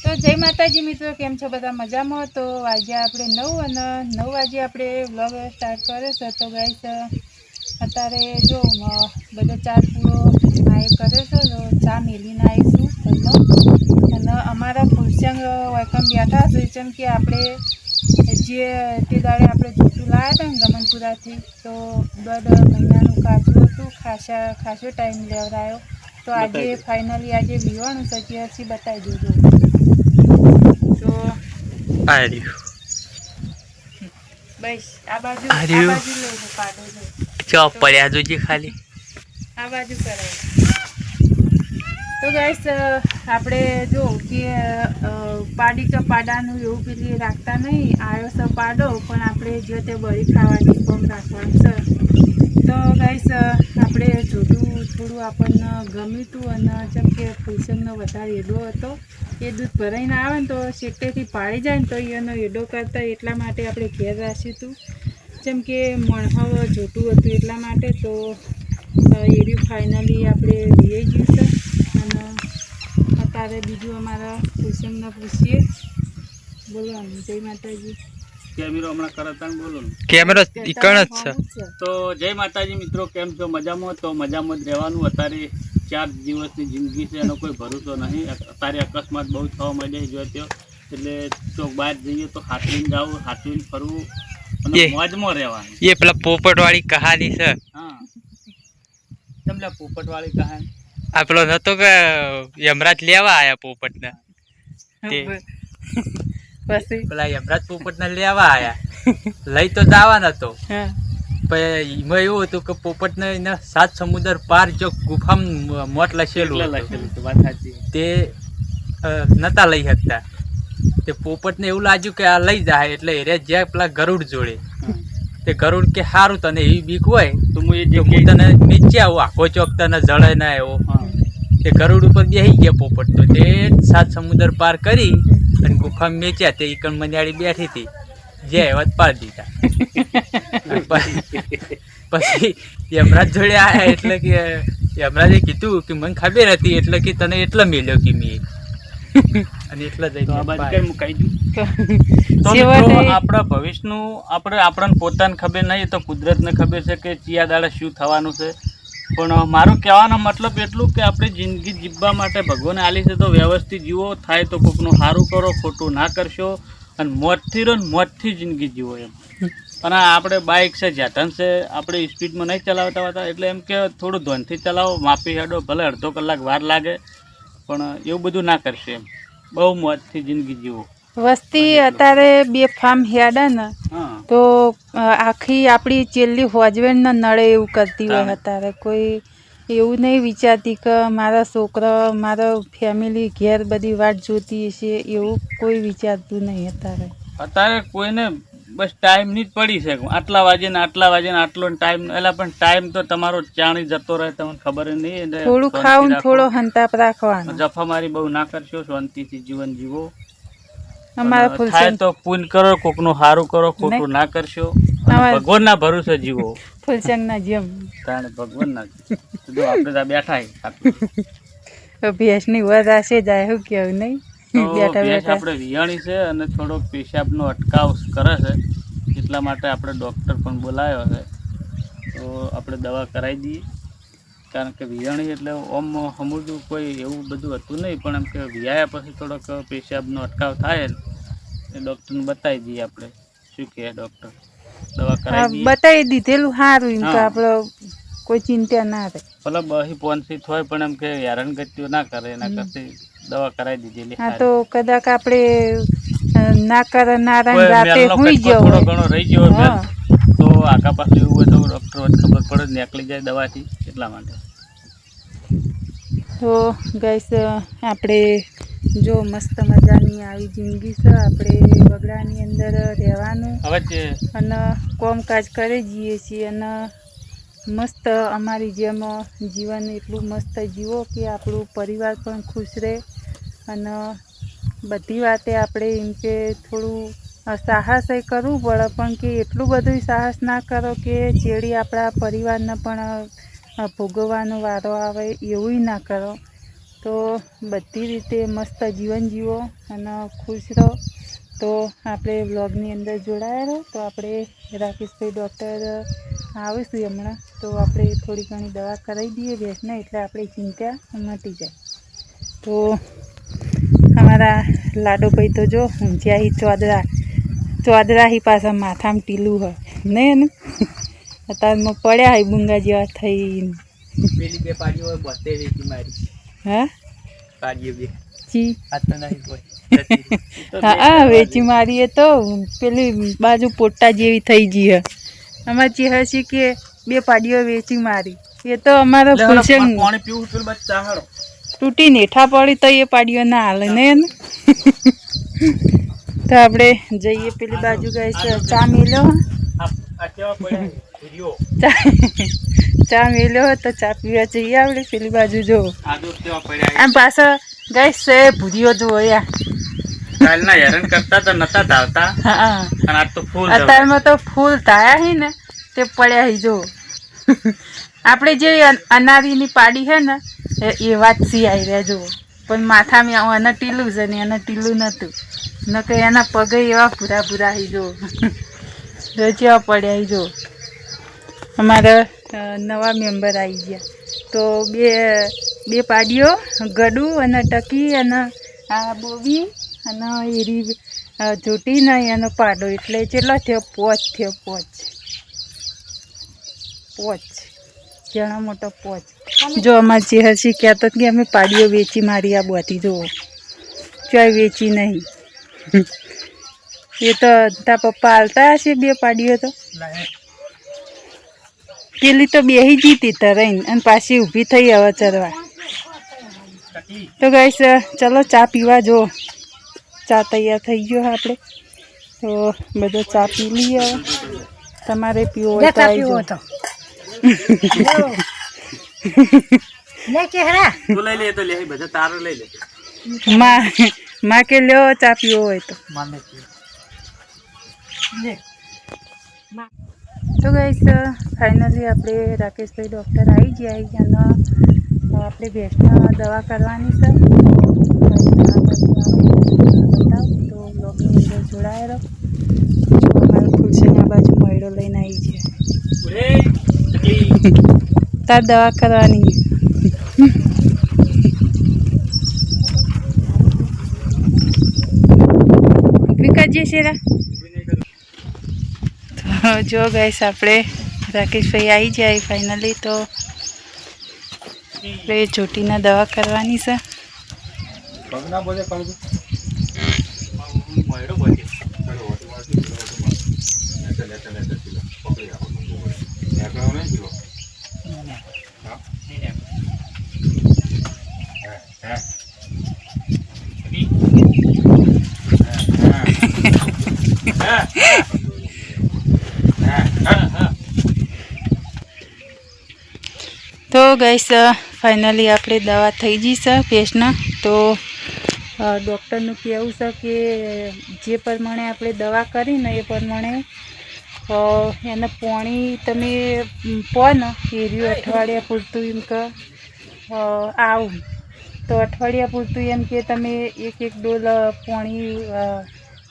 તો જય માતાજી મિત્રો, કેમ છો બધા? મજામાં? તો આજે આપણે 9 વાગે આપણે વ્લોગ સ્ટાર્ટ કર્યો છે. તો ગાઈસ અત્યારે જો બધો ચા પૂરો નાય કરે છે, તો ચા મેલીને આવીશું ઘરમાં. અને અમારા ફૂલસંગ વૈકમ બેઠા છે, જેમ કે આપણે જે તે દાડે આપણે જૂતું લાવ્યા હતા ને ગમનપુરાથી, તો 1.5 મહિનાનું કાચું હતું, ખાસો ટાઈમ લેવડાયો. તો આજે ફાઇનલી આજે વિવાણું છે, ત્યાંથી બતાવી દેજો. તો બસ આ બાજુ લઈને પાડો છે, ચો પડ્યા જોજે ખાલી આ બાજુ કરાય. તો ગાઈસ આપણે જો કે પાડી તો પાડાનું એવું પેલી રાખતા નહીં, આવ્યો છે પાડો, પણ આપણે જો તે બળી ખાવાની કોમ રાખવાનું છે. તો ગાઈસ આપણે થોડું આપણને ગમ્યું હતું, અને જેમ કે ફૂલસંગનો વધારે એડો હતો, એ દૂધ ભરાઈને આવે ને તો શેટેથી પાડી જાય ને તો એનો એડો કરતા એટલા માટે આપણે ઘેર રાખ્યું હતું, જેમ કે મણહવ જોતું હતું એટલા માટે. તો એર્યું ફાઇનલી આપણે લઈ ગયું છે. અને અત્યારે બીજું અમારા ફૂલસંગને પૂછીએ. બોલવાનું જય માતાજી. કેમેરો હમણાં કરતા બોલો ને. કેમેરો ઈકણ જ છે. તો જય માતાજી મિત્રો, કેમ છો? મજામાં? તો મજામાં જ રહેવાનું. અત્યારે 4 દિવસની જિંદગી છે, એનો કોઈ ભરોસો નહીં. અત્યારે અકસ્માત બહુ થવા માંડ્યા જોયો, એટલે ચોક બહાર જઈએ તો હાથવીને જવું, હાથવીને ફરવું અને મોજમાં રહેવાનું. એ પેલા પોપટ વાળી કહાની છે. હા, તમને પોપટ વાળી કહાની. આ પેલો નતો કે યમરાજ લેવા આયા પોપટ ને, પછી પેલા યમરાજ પોપટ ને લેવા આયા, લઈ તો જવા નતો, પણ એમાં એવું હતું કે પોપટ ને 7 સમુદ્ર પાર જો ગુફામાં મોત લખેલું વાત સાચી. તે નતા લઈ શકતા. તે પોપટ ને એવું લાગ્યું કે આ લઈ જાય, એટલે એ જ્યાં પેલા ગરુડ જોડે, તે ગરુડ કે સારું તને એવી બીક હોય તો હું હું તને નીચે આવું, આખો ચોક તને જળે ના એવો. તે ગરુડ ઉપર બેસી ગયા પોપટ, તો તે 7 સમુદ્ર પાર કરી અને ગુફામાં મેચ્યા. તે ઈકણ મંજાળી બેઠી હતી, જે વાત પાડી દીધા. પછી યમરાજ જોડે આવ્યા, એટલે કે યમરાજે કીધું કે મને ખબર હતી, એટલે કે તને એટલા મેલ્યો કે મેં, અને એટલા જઈ આપણા ભવિષ્યનું આપણને પોતાને ખબર નહીં, તો કુદરતને ખબર છે કે ચિયા દાડે શું થવાનું છે. પણ મારું કહેવાનો મતલબ એટલું કે આપણે જિંદગી જીવવા માટે ભગવાને આલી છે, તો વ્યવસ્થિત જીવો. થાય તો કોકનું સારું કરો, ખોટું ના કરશો, અને મોજથી રહો ને મોજથી જિંદગી જીવો એમ. અને આપણે બાઇક છે, જેટન છે, આપણે સ્પીડમાં નહીં ચલાવતા હોતા, એટલે એમ કે થોડું ધોનથી ચલાવો, માપી હેડો, ભલે અડધો કલાક વાર લાગે, પણ એવું બધું ના કરશે એમ. બહુ મોજથી જિંદગી જીવો. વસ્તી અત્યારે બે ફાર્મ હેડે ને તો આખી આપણી ચેલ્લી હોજવેણ ને નડે એવું કરતી હોય. અત્યારે કોઈ એવું નહીં વિચારતી કે મારા છોકરા, મારા ફેમિલી ઘેર બધી વાત જોતી હશે, એવું કોઈ વિચારતું નહીં અત્યારે કોઈને બસ ટાઈમ ની જ પડી છે. આટલા વાગે ને આટલો ટાઈમ, એટલે પણ ટાઈમ તો તમારો ચાણી જતો રહે, તમને ખબર નહીં. થોડું ખાવું, થોડો હંતાપ રાખવાનો. જફામારી બહુ ના કરશો, શાંતિથી જીવન જીવો. અમારા થાય તો પુણ્ય કરો, કોકનું સારું કરો, ખોટું ના કરશો. ભગવાન ના ભરોસે જીવો. ફૂલસંગ ના જેમ ભગવાન ના જો આપણે ત્યાં બેઠા ભેંસ ની વધ હશે જાય, શું કેવું નહીં? આપણે વિયાણી છે અને થોડો પેશાબનો અટકાવ કરે છે, એટલા માટે આપણે ડૉક્ટર પણ બોલાવ્યો છે. તો આપણે દવા કરાવી દઈએ, કારણ કે વિયાણી એટલે ઓમ સમજવું કોઈ એવું બધું હતું નહીં, પણ એમ કે વિયાયા પછી થોડોક પેશાબનો અટકાવ થાય ને, એ ડૉક્ટરને બતાવી દઈએ. આપણે શું કહે ડૉક્ટર? દવા કરાવી બતાવી દીધેલું સારું, એમ કે આપણે કોઈ ચિંતા ના રહે. ભલે બહી પોનસીત હોય, પણ એમ કે હેરાનગતિઓ ના કરે, એના કરતી દવા કરાવી દીધેલી. હા, તો કદાચ આપણે ના કરે, નારાયણ રાતે હોઈ ગયો થોડો ઘણો રહી ગયો તો આખા પાસે એવું હોય તો ડૉક્ટર ખબર પડે, નીકળી જાય દવાથી, એટલા માટે. તો ગાઈસ આપણે જો મસ્ત મજાની આવી જિંદગી છે, આપણે વગડાની અંદર રહેવાનું હવે અને કામકાજ કરી જઈએ છીએ, અને મસ્ત અમારી જેમ જીવન એટલું મસ્ત જીવો કે આપણું પરિવાર પણ ખુશ રહે. અને બધી વાતે આપણે એમ કે થોડું સાહસ એ કરવું પડે, પણ કે એટલું બધું સાહસ ના કરો કે ચેડી આપણા પરિવારને પણ ભોગવવાનો વારો આવે, એવું ના કરો. તો બધી રીતે મસ્ત જીવન જીવો અને ખુશ રહો. તો આપણે વ્લોગની અંદર જોડાયા રહો. તો આપણે રાકેશભાઈ ડૉક્ટર આવીશું હમણાં, તો આપણે થોડી ઘણી દવા કરાવી દઈએ ભેંસને, એટલે આપણી ચિંતા મટી જાય. તો અમારા લાડોભાઈ તો જો ઊંઝ્યા હી ચોદરા હી પાછા માથામાં ટીલું હોય નહીં એનું અત્યારમાં પડ્યા હોય બુંગા જેવા થઈને. પેલી બે પાડીઓ હોય બધે વેચી મારી. હા પાડીઓ બે જી આ તો નહીં હોય. હા વેચી મારીએ તો પેલી બાજુ પોટા જેવી થઈ ગઈ હે. અમારે જે હશે કે બે પાડીઓ વેચી મારી, એ તો અમારો ફૂલશંગ પાણી પીવું પેલું બચ્ચા હારો તૂટી નેઠા પડી તો એ પાડીઓ ના હાલે ને એને. તો આપણે જઈએ પેલી બાજુ ગઈ ચા મેલ્યો આ કેવા પડ્યા વિડિયો ચા મેલ્યો તો ચા પીવા જઈએ આપણે પેલી બાજુ જો. આદો કેવા પડ્યા આમ પાછો ગઈ છે ભૂરીઓ જો યાર. કાલના હેરાન કરતા તો નતા ધાવતા હા અને આજ તો ફૂલ અત્યારમાં તો ફૂલ થાયા હી ને તે પડ્યા હી જો. આપણે જે અનારીની પાડી છે ને એ વાત સિયાઈ રહ્યા જુઓ, પણ માથામાં એને ટીલું છે ને એને ટીલું નહોતું ન કે એના પગે એવા ભૂરા ભૂરા હી જો જેવા પડ્યા હી જો. અમારા નવા મેમ્બર આવી ગયા તો બે પાડીઓ ગડું અને ટકી અને આ બોબી અને એરી જોટી ને એનો પાડો, એટલે કેટલો થયો? પોચ જણા મોટો પોચ. જો અમારે જે હસી કહેતો કે અમે પાડીઓ વેચી મારી આ બધી જુઓ, ચોય વેચી નહીં. એ તો તારા પપ્પા હાલતા હશે બે પાડીઓ તો. પેલી તો બેહી જીતી તરાઈને અને પાછી ઊભી થઈ હવે ચરવા. તો ગાઈસ ચલો ચા પીવા જો. ચા તૈયાર થઈ ગયો આપણે, તો બધો ચા પી લઈએ. હવે તમારે પીવો હોય તો આવી જાઓ. તું લઈ લે તો લે બધા તારો લઈ લે માં કે લ્યો ચા પીવો હોય તો. તો ગાઈસ ફાઇનલી આપણે રાકેશભાઈ ડૉક્ટર આવી ગયા અને આપણે ભેંસના દવા કરવાની છે. બતાવું તો બ્લોગની અંદર જોડાયેલો જો અમારું ફૂલસંગ આ બાજુ મયડો લઈને આવી છે. તાર દવા કરવાની. વિકાસજી શેરા તો જો ગાઈસ આપણે રાકેશભાઈ આવી જાય ફાઇનલી, તો આપણે ચોટીના દવા કરવાની છે. તો ગાઈસ ફાઇનલી આપણે દવા થઈ ગઈ છે ભેંસના. તો ડૉક્ટરનું કહેવું છે કે જે પ્રમાણે આપણે દવા કરીને એ પ્રમાણે એને પાણી તમે પો ને એ રહ્યું અઠવાડિયા પૂરતું એમ કે આવું તો અઠવાડિયા પૂરતું એમ કે તમે એક ડોલ પાણી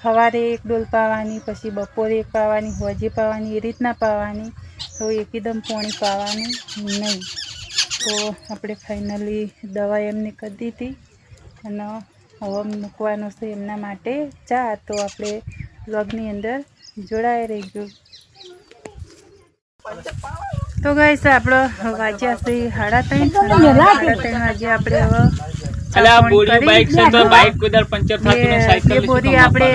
સવારે એક ડોલ પાવાની, પછી બપોરે એક પાવાની, હોજે પાવાની, એ રીતના પાવાની. તો એકદમ પાણી પાવાનું નહીં. તો આપણે ફાઇનલી દવા એમને કરી દીધી અને હવે મૂકવાનો છે એમના માટે ચા. તો આપણે વ્લોગની અંદર જોડાઈ રહીજો. તો ગાઈસ આપણો વાગ્યા છે 3:30 વાગે. આપણે હવે બાઈક છે તો બાઈક કુદર પંચર થાતું ને સાયકલ બે બોરી આપણે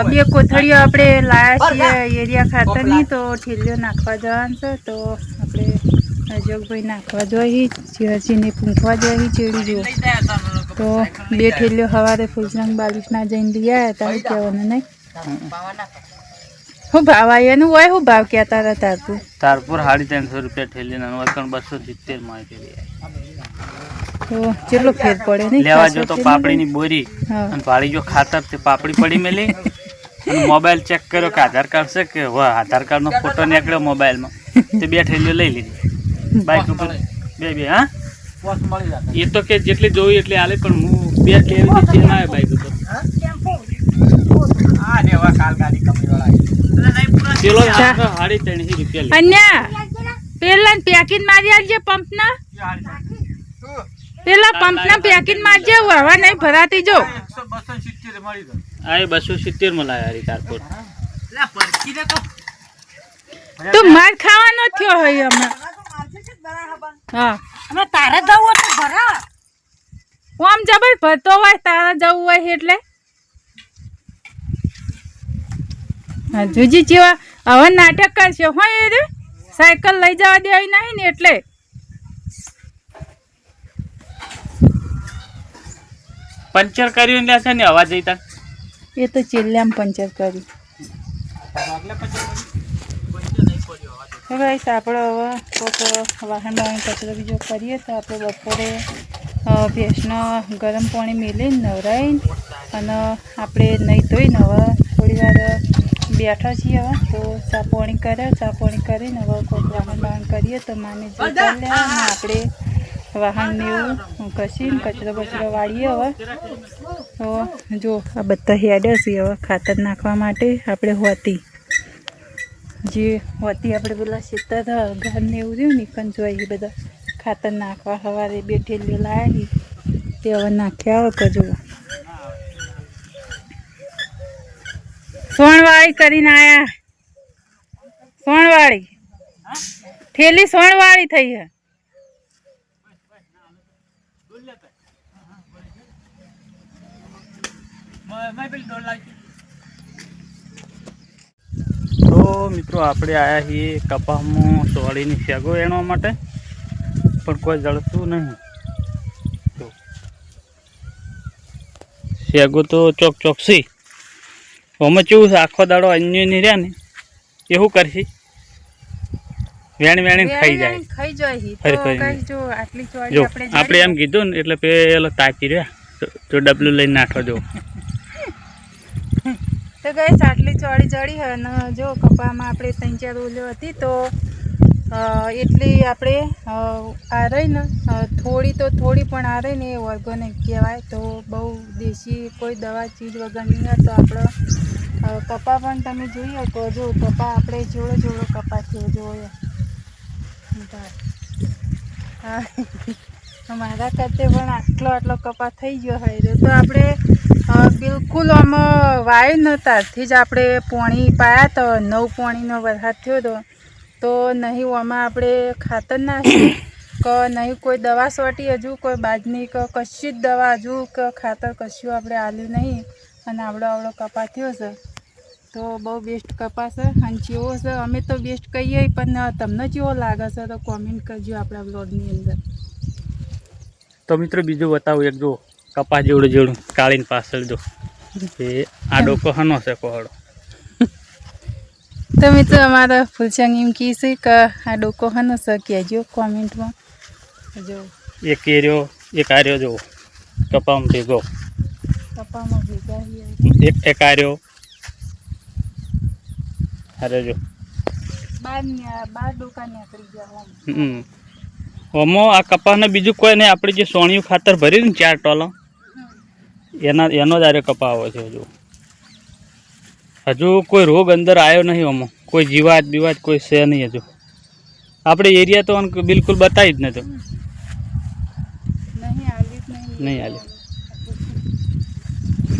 બે કોથળીઓ આપણે લાયા છીએ એરિયા ખાતરની. તો ઠેલીઓ નાખવા જવાનું છે, તો આપણે અજોગભાઈ નાખવા જોઈએ, જીહરજીને પૂંખવા જોઈએ ચેડી જુઓ. તો બે ઠેલીઓ સવારે ફૂલસંગ 42 જઈને લઈ આવ્યા હતા. કહેવાનું નહીં શું ભાવ આવ્યો એનું હોય? શું ભાવ કહેતા હતા તારપુર? તારપુર 350 રૂપિયા ઠેલી ના 270 માં તો કેટલો ફેર પડે નહીં? લેવા જો તો પાપડીની બોરી અને ભાડી જો ખાતર તે પાપડી પડી મેલી અને મોબાઈલ ચેક કર્યો કે આધાર કાર્ડ છે કે વાહ આધાર કાર્ડ નો ફોટો નીકળ્યો મોબાઈલમાં, તે બે ઠેલીઓ લઈ લીધી બાઈક ઉપર બે. હા પોસ મળી જતા. એ તો કે જેટલી જોઈ એટલી હાલે, પણ હું બે લેવી હતી ના આવે બાઈક ઉપર. આ ને હવે કાલ ગાડી કમી પેલો ચા. 350 રૂપિયા લે. અન્યા પેલા પેકિંગ મારી આલજે પંપના, પેલા પંપના પેકિંગ મારજે, હવા નહીં ભરાતી જો. 100-270 મળી જાય. આ 270 માં લાયા હારી તારપોર. લે પરકી દે તો. તું માર ખાવાનો થયો હોય હમણાં. હા અમે તારે જવું તો ભરા આમ જબર ભરતો હોય તારા જવું હોય એટલે. હા જુજી જેવા હવે નાટક કરશે હોય એ રે, સાયકલ લઈ જવા દેવી નહીં ને એટલે. પંચર કર્યું લે છે ને અવાજ જઈતા. એ તો ચેલ્લામ પંચર કર્યું. તો ગાઈસ આપણે હવે કોઈક વાહન કચરો બીજો કરીએ તો આપણે બપોરે ભેંસનો ગરમ પાણી મેલીને નવરાઈને અને આપણે નહીં ધોઈને હવે થોડી વાર બેઠા છીએ. હવે તો ચા પાણી કરે, ચા પાણી કરીને હવે કોઈક વાહન કરીએ તો માને જે ચાલે અને આપણે વાહનને એવું ઘસીને કચરો બચરો વાળીએ. હવે તો જો આ બધા હેડે છે હવે ખાતર નાખવા માટે. આપણે હોતી જે હોતી આપણે પેલા ખેતર ઘરને એવું રહ્યું ને કન જોઈએ બધા ખાતર નાખવા સવારે બેઠેલી લાવી તે હવે નાખ્યા આવે કજો. સોણવાળી કરીને આયા, સોણવાળી થેલી સોણવાળી થઈ હે. તો મિત્રો આપણે આયા છીએ કપાસમાં સોળીની શેગો એણવા માટે, પણ કોઈ જળતું નહીં. જો શેગો તો ચોક ચોકસી આમાં કેવું છે, આખો દાડો અન્ય નહીં રહ્યા ને એવું કરશી વેણ વેણી ખાઈ જાય. ખાઈ જાય ફરી તો ફરીને. ગાઈસ જો આટલી ચોળી જો આપણે આપણે એમ કીધું ને એટલે પેલો તાકી રહ્યા તો ડબલું લઈને નાખો. જો તો ગાઈસ આટલી ચોળી જડી હે અને જો કપામાં આપણે 3-4 ઓલીઓ હતી તો એટલી આપણે આ રહી ને થોડી તો થોડી પણ આ રહી ને એ ઓર્ગોનિક કહેવાય. તો બહુ દેશી કોઈ દવા ચીજ વગરની હોય તો આપણો કપા પણ તમે જોઈએ તો જો કપા આપણે જોડો જોડો કપા થયો જોયો. હા મારા કરતે પણ આટલો કપા થઈ ગયો હોય તો આપણે બિલકુલ આમાં વાય નહોતાથી જ આપણે પોણી પાયા તો 9 પોણીનો વરસાદ થયો તો નહીં આમાં આપણે ખાતર નાખી કે નહીં કોઈ દવા સોટી, હજુ કોઈ બાજની કે કશી જ દવા હજુ કે ખાતર કશું આપણે આલ્યું નહીં અને આવડો કપા થયો છે. તો બહુ બેસ્ટ કપા છે અને જેવો છે અમે તો બેસ્ટ કહીએ પણ તમને જેવો લાગે છે તો કોમેન્ટ કરજો આપણા બ્લોગની અંદર. તો મિત્રો બીજું બતાવું એક જો કપાસ જેવડું જેવડું કાળીને પાછળ જો એ આ ડોકો હનો છે કોહડો. તો મિત્રો અમારા ફૂલસંગ એમ કહીશું કે આ ડોકો હનો છે કહેજો કોમેન્ટમાં. જો એક એર્યો એક આર્યો જો કપામાં ભેગો, કપામાં ભેગા એક આર્યો અરે જો બાર ડોકા નીકળી ગયા. આમાં આ કપાસને બીજું કોઈ નહીં, આપણે જે સોણિયું ખાતર ભર્યું ને 4 ટોલો એનો જ આર્યો કપા આવે છે. હજુ કોઈ રોગ અંદર આવ્યો નહીં, આમાં કોઈ જીવાત બીવાત કોઈ છે નહીં હજુ. આપણે એરિયા તો બિલકુલ બતાવી જ નતો, નહીં હાલે.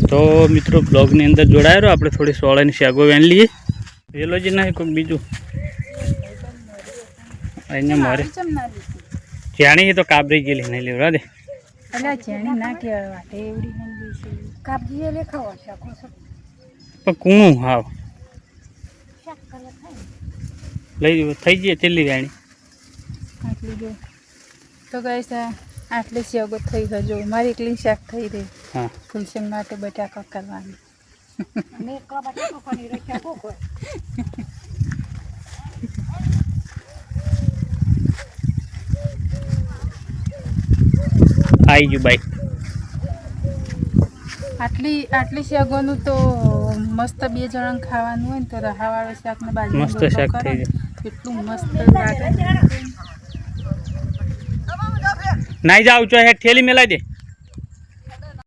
તો મિત્રો બ્લોગની અંદર જોડાયો રહો, આપણે થોડી સોળાની શેગો વેણ લઈએ. વેલોજી નહીં કોઈ બીજું અહીંયા મારે જાણી તો કાબરી ગયેલી નહીં લેવડા દે. અલા જેણી ના કહેવાય વાટે એવડી નહીં કાપજી લે ખાવા શકો છો પણ કૂણું હાવ લઈ થઈ જઈએ છેલ્લી વેણી. આટલી જો તો ગાઈસ આટલી શેગો થઈ ગયો. જો મારી એકલી શાક થઈ રહી. હા ફૂલસંગ માટે બટાકા કરવાની. અને એકલા બટાકો કોની રખ્યા કોઈ આવી ગયું બાઈક. આટલી શેગોનું તો મસ્ત 2 જણાને ખાવાનું હોય ને તો રહાવાળો શાક ને બાજુ મસ્ત શાક થઈ જાય. એટલું મસ્ત લાગે. નાઈ જાવ છો હેઠ થેલી મેલાઈ દે